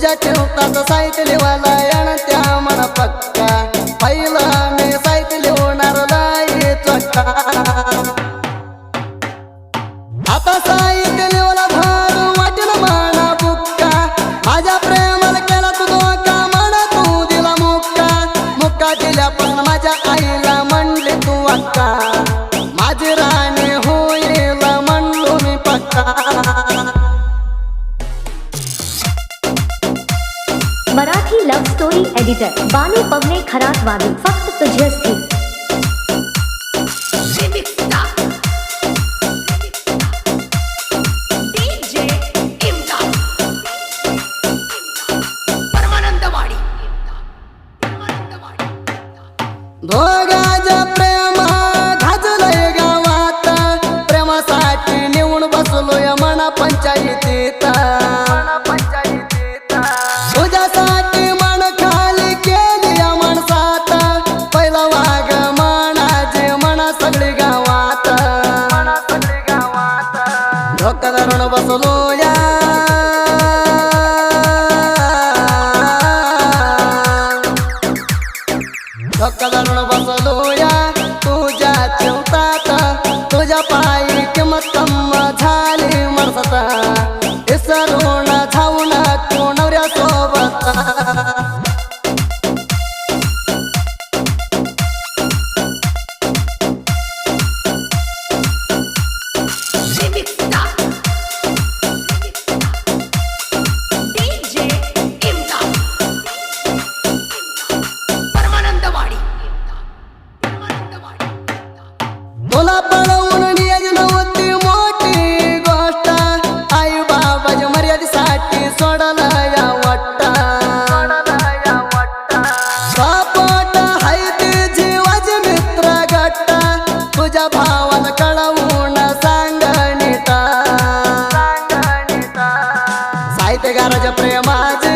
तुझ्या ठेवतात सायकलीवाला त्या मन पक्का पहिला मी सायकली होणार लाई चक्का आता सायकलीवाला भार वाटेल माना बुक्का माझ्या प्रेमाला केला तू धोका म्हणा तू दिला मुक्का मुक्का दिल्या पण माझ्या आईला म्हणले तू अक्का माझी राणी होईल म्हणलो मी पक्का मराठी लव्ह स्टोरी एडिटर बानू पवने खरातवादी फक्त तुझ्यासाठी दोघांच्या प्रेम गाजलंय गावात प्रेमासाठी निवून बसलोय मना पंचायतीत तुझ्यासाठी मन खाली केली या माणसात पहिला वाघ मनाचे मना सगळी गावात धोका धरून बसलोया धोका धरून बसलोया तुझ्या चिवतात तुझ्या पायी किंमत कम झाली मरसत इसरून जाऊन तू नवऱ्या सोबत तुला पळवून नियोजन नव्हती मोठी गोष्ट आई बाबाच्या मर्यादेसाठी सोडला या वाट्टा सपोट हाय ते जीवाचे मित्र गट्ट तुझ्या भावाला कळवून सांग नीता साहित्यकाराच्या प्रेमाचे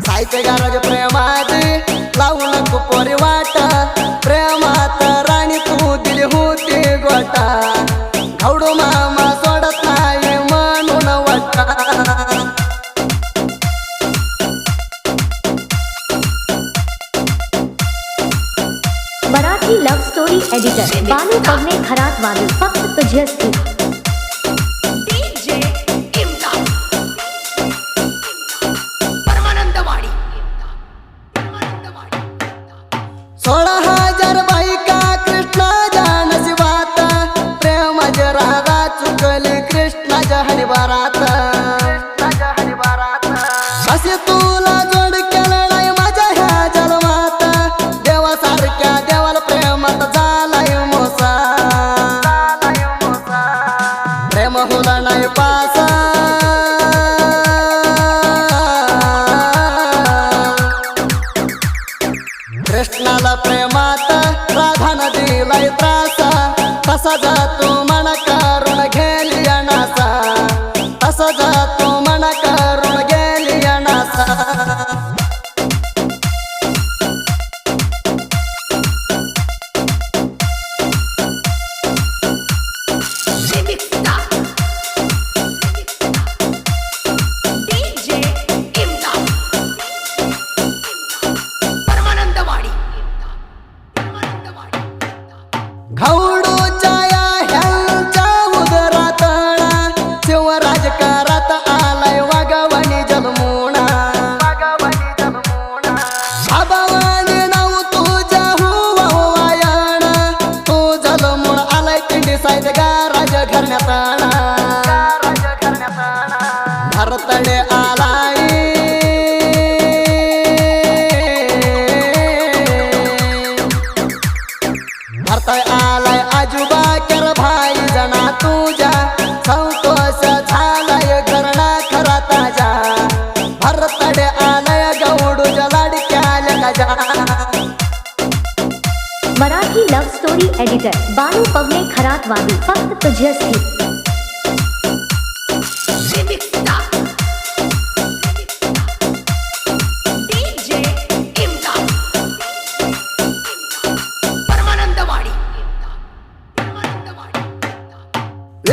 साहित्यकाराच्या प्रेमाची लावू नको पोरी वाट प्रेमात राणी तू दिली होती गोटा घावडू मामा सोडत नाही म्हणून वाटा मराठी लव्ह स्टोरी एडिटर बानू पवने खरातवादी फक्त तुझ्यासाठी सोळा हजार बायका कृष्णाच्या नशिबात प्रेमाच्या रागा चुकली कृष्णाच्या हरिबारात असे तुला जोड केलं नाही माझ्या ह्या जन्मात देवासारख्या देवाला प्रेमात झालाय मोसा प्रेम होला नाही पासा कृष्णाला प्रेमात राधान दिलाय त्रासा तसा जातो मन करून गेली नासा तसा जातो मन करून गेली नासा घावडूच्या ह्यांच्या उदरात शिवराजकारात आलाय वाघवानी जन्मोणा आबावानी नाव तुझ्या हुवायण तू जन्मून आलाय किंडी साईद गाराज घरण्यात भरतडे आलाय भरताय आलाय आजोबा कर भाई जना तुझ्या संतोष झालाय करणा खरा ताजा भरतडे आलाय गौडूच्या लाडक्या लेकाजा मराठी लव्ह स्टोरी एडिटर बानू पवने खरातवादी फक्त तुझ्यासाठी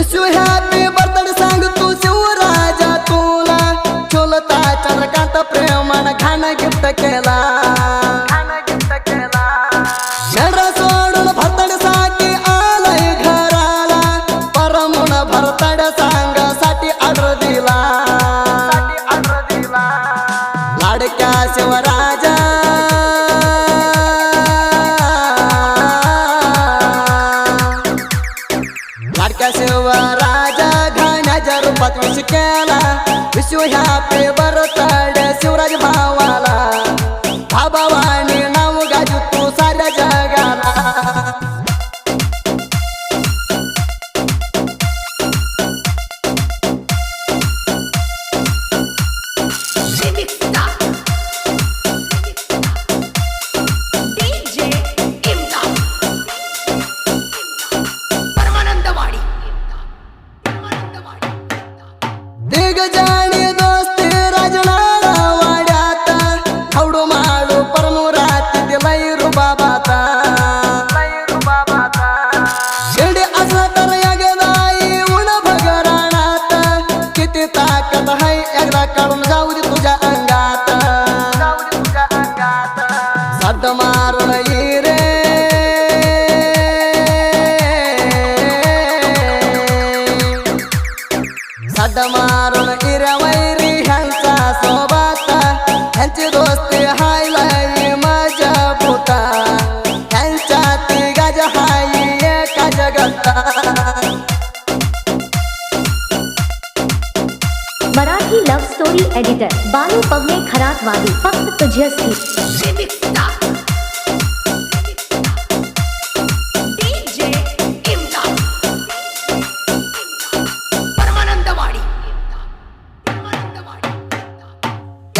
विश यू हॅपी बर्थडे सांगतो शिवराजा तुला चुलता चंद्रकांत प्रेमान घाण गिफ्ट केला मेंढरा सोडून भरतडसाठी आलाय घराला परमून भरतड सांगासाठी ऑर्डर दिला लाडक्या शिवराजा लाडक्या शिवराजा घाण्याच्या रूपात विश केला wish you happy birthday Shivraj भावाला भावानी नाव गाजू तू साऱ्या जगाला दिग जाणी दोस्ती राजनाळा वाड्यात हवडू माळू परमुरात दिलय रुबाबाता शिर्डी असला तर यगदाई उन भगराणात किती ताकद है एकदा काढून जाऊ दे तुझ्या अंगात सद्द मारून ये रे सद्द मारून इऱ्या वैरी ह्यांचा सोबत ह्यांची दोस्ती हाय लई मजा भूता ह्यांच्या तिघाज हाय एका जगता मराठी लव्ह स्टोरी एडिटर बानू पवने खरातवादी फक्त तुझ्यासाठी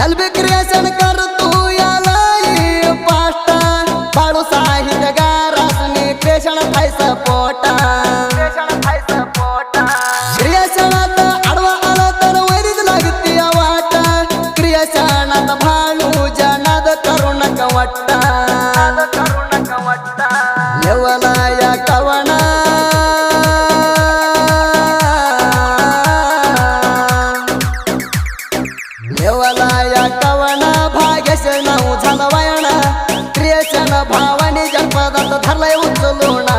एलबी क्रिएशन कर तू यालाई पाष्टा बाळू साहित्य गारासनी क्रिएशन थाय सपोटा क्रिएशनात आडवा आला तर वैरीच लागती वाटा क्रिएशनात भाळू जनाद करू नका वाटता लेवला या कवना लेवला या कवना भाग्यश नाव झालं वायणा क्रिएशन भावानी जनपदात धरलंय उचलूना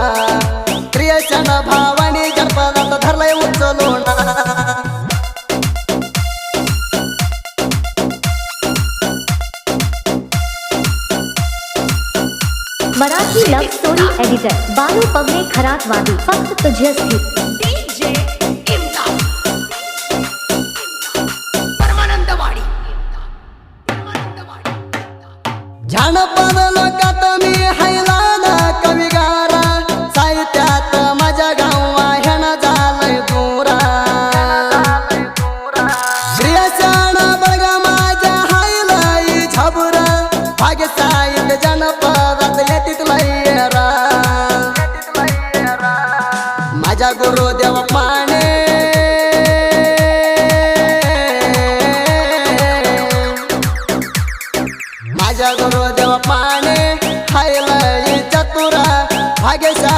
क्रिएशन भावानी जनपदात धरलंय उचलूना मराठी लव्ह स्टोरी एडिटर बानू पवने खरातवादी फक्त तुझ्यासाठी जानपद लोकात मी हैलाना कविगारा साहित्यात माझ्या गावा ह्यानं झालंय दूरा क्रिएशन बळगा माझ्या हायलाई झबुरा भाग्य साहित्य जनपदात येतीत लयरा माझ्या गुरुदेव माने माझ्या गुरुदेव माने हायलाई चतुरा भाग्यशाली